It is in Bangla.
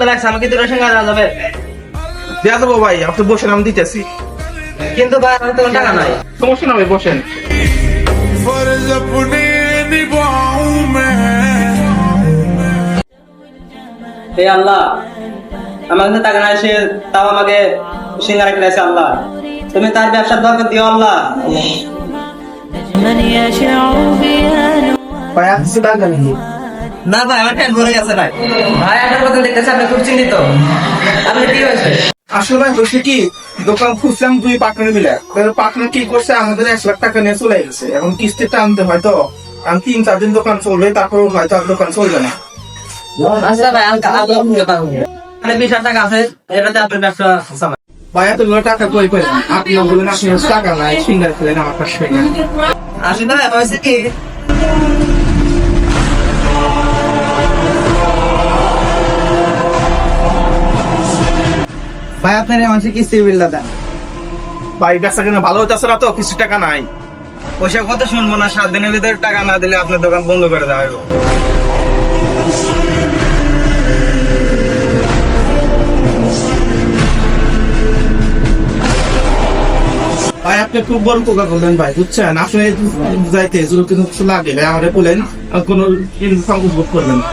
লাগছে, আমাকে তোর সঙ্গে যাওয়া যাবে? দেওয়া দেবো ভাই, আপনি বসেন, আমি দিতেছি। কিন্তু ভাই আমার তো টাকা নাই। সমস্যা না ভাই, বসেন। फर्ज अपने निभाऊं मैं। হে আল্লাহ, আমার কাছে টাকা নাই, সে তাও আমাকে সিঙ্গারা কিনেছে। আল্লাহ, তুমি তার ব্যবসার দরকার দিও আল্লাহ। من يشع بها ভাই আসছে টাকা নাকি? না ভাই, আমার ট্যান ভরে গেছে ভাই। ভাই একটা কথা দেখতেছি আপনি খুব চিন্তিত, আপনি কি হয়েছে? আসলে ভাই হয়েছে কি, দোকান খুঁজলাম 2 পার্টনার মিলে। পার্টনার কি করছে, আমাদের 1 লাখ টাকা নিয়ে চলে গেছে। এখন কিস্তিটা আনতে হয়তো আমি 3-4 দিন দোকান চলবে, তারপর হয়তো আর দোকান চলবে না। আচ্ছা ভাই, মানে 20,000 টাকা আছে, এটাতে আপনার ব্যবসা চালান। ভাই এতগুলো টাকা কই পেলেন? আপনি বলেন আপনি টাকা নাই, সিঙ্গার খেলেন আমার কাছ থেকে। আসলে ভাই হয়েছে কি, ভাই আপনার মানুষের কিস্তির বিলটা দেন। ভাই বেচা কেনা ভালো হইতেছে না তো, কিছু টাকা নাই। ওইসব কথা শুনবো না, 7 দিনের ভিতরে টাকা না দিলে আপনার দোকান বন্ধ করে দেওয়া হবে। ভাই আপনি খুব বড় উপকার করলেন ভাই, বুঝছেন? আপনি যাইতে যদি কিছু লাগে ভাই আমাদের বলেন, কোনো সংকোচ বোধ করবেন না।